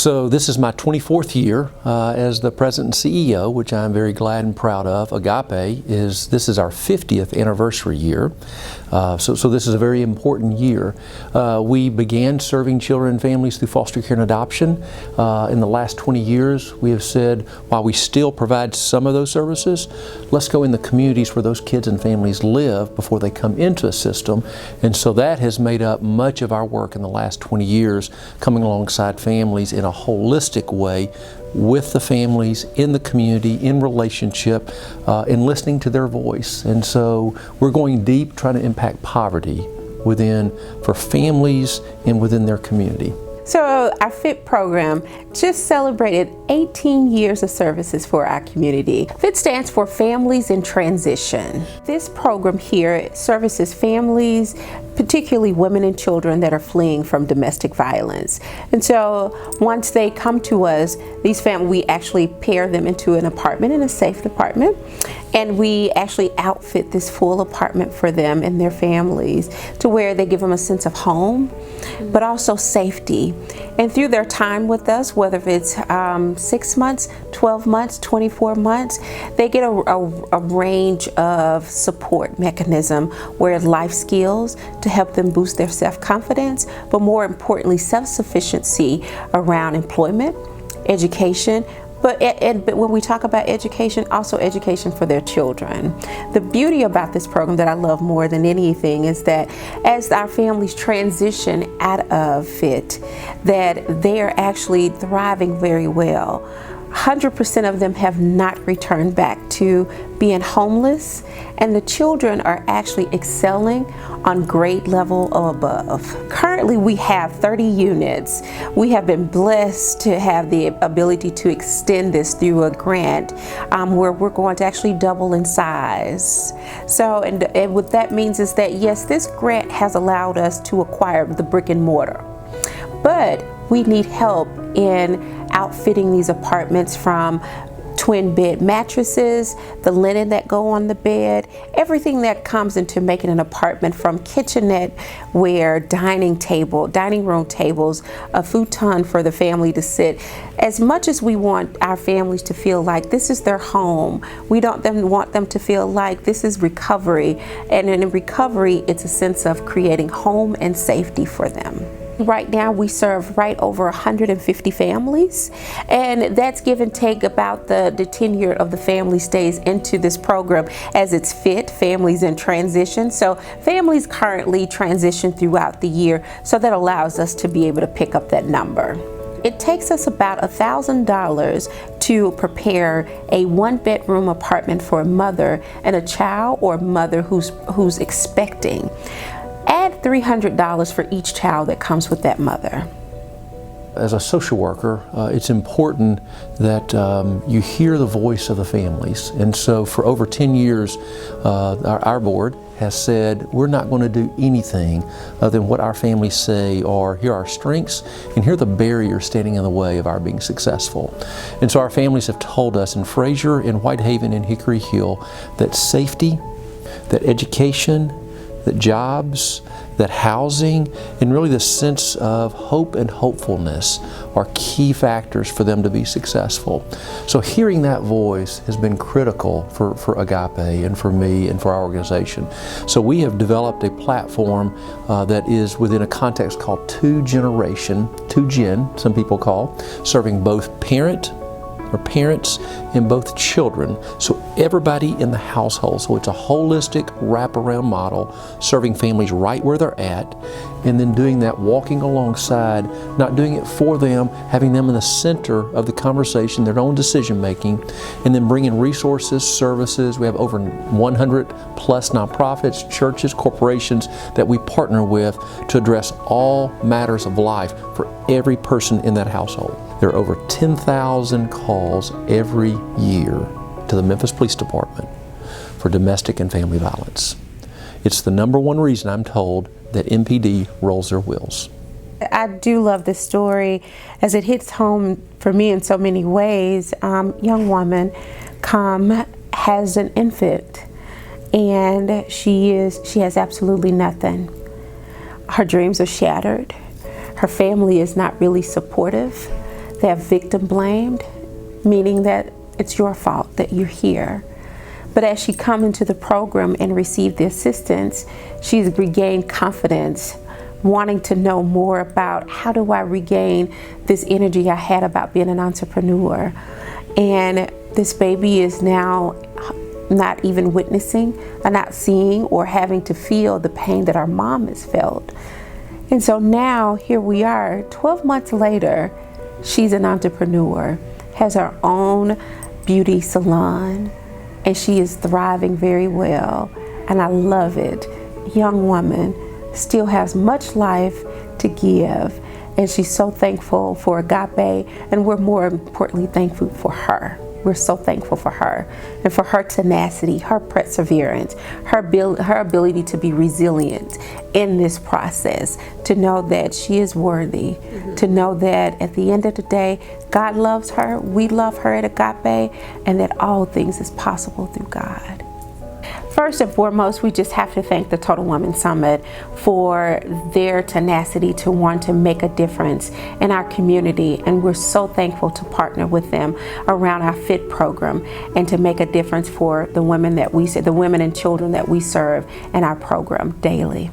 So this is my 24th year as the president and CEO, which I'm very glad and proud of. Agape this is our 50th anniversary year. So this is a very important year. We began serving children and families through foster care and adoption. In the last 20 years, we have said, while we still provide some of those services, let's go in the communities where those kids and families live before they come into a system. And so that has made up much of our work in the last 20 years, coming alongside families in a holistic way with the families, in the community, in relationship, and listening to their voice. And so we're going deep, trying to impact poverty for families and within their community. So our F.I.T program just celebrated 18 years of services for our community. F.I.T stands for Families in Transition. This program here services families, particularly women and children that are fleeing from domestic violence. And so once they come to us, these families, we actually pair them into an apartment, in a safe apartment, and we actually outfit this full apartment for them and their families to where they give them a sense of home, but also safety. And through their time with us, whether it's 6 months, 12 months, 24 months, they get a range of support mechanism where life skills to help them boost their self-confidence, but more importantly, self-sufficiency around employment, education, but when we talk about education, also education for their children. The beauty about this program that I love more than anything is that as our families transition out of F.I.T, that they are actually thriving very well. 100% of them have not returned back to being homeless, and the children are actually excelling on grade level or above. Currently, we have 30 units. We have been blessed to have the ability to extend this through a grant where we're going to actually double in size. So, and what that means is that, yes, this grant has allowed us to acquire the brick and mortar, but we need help in outfitting these apartments, from twin bed mattresses, the linen that go on the bed, everything that comes into making an apartment, from kitchenette ware, dining room tables, a futon for the family to sit. As much as we want our families to feel like this is their home, we don't want them to feel like this is recovery. And in recovery, it's a sense of creating home and safety for them. Right now we serve right over 150 families, and that's give and take about the tenure of the family stays into this program, as it's F.I.T, Families in Transition. So families currently transition throughout the year, so that allows us to be able to pick up that number. It takes us about $1,000 to prepare a one-bedroom apartment for a mother and a child, or a mother who's expecting. Add $300 for each child that comes with that mother. As a social worker, it's important that you hear the voice of the families. And so for over 10 years, our board has said we're not going to do anything other than what our families say, or here are our strengths and here are the barriers standing in the way of our being successful. And so our families have told us in Fraser, in Whitehaven, and Hickory Hill that safety, that education, that jobs, that housing, and really the sense of hope and hopefulness are key factors for them to be successful. So hearing that voice has been critical for Agape and for me and for our organization. So we have developed a platform that is within a context called 2Gen, some people call, serving both parents and both children, so everybody in the household. So it's a holistic wraparound model, serving families right where they're at, and then doing that, walking alongside, not doing it for them, having them in the center of the conversation, their own decision making, and then bringing resources, services. We have over 100 plus nonprofits, churches, corporations that we partner with to address all matters of life for every person in that household. There are over 10,000 calls every year to the Memphis Police Department for domestic and family violence. It's the #1 reason I'm told that MPD rolls their wheels. I do love this story as it hits home for me in so many ways. Young woman has an infant, and she has absolutely nothing. Her dreams are shattered. Her family is not really supportive. They have victim blamed, meaning that it's your fault that you're here. But as she come into the program and receive the assistance, she's regained confidence, wanting to know more about how do I regain this energy I had about being an entrepreneur. And this baby is now not even witnessing, or not seeing, or having to feel the pain that our mom has felt. And so now here we are, 12 months later, she's an entrepreneur, has her own beauty salon, and she is thriving very well. And I love it. Young woman, still has much life to give. And she's so thankful for Agape, and we're more importantly thankful for her. We're so thankful for her and for her tenacity, her perseverance, her ability to be resilient in this process, to know that she is worthy, to know that at the end of the day, God loves her, we love her at Agape, and that all things is possible through God. First and foremost, we just have to thank the Total Woman Summit for their tenacity to want to make a difference in our community. And we're so thankful to partner with them around our F.I.T program and to make a difference for the women that we serve, the women and children that we serve in our program daily.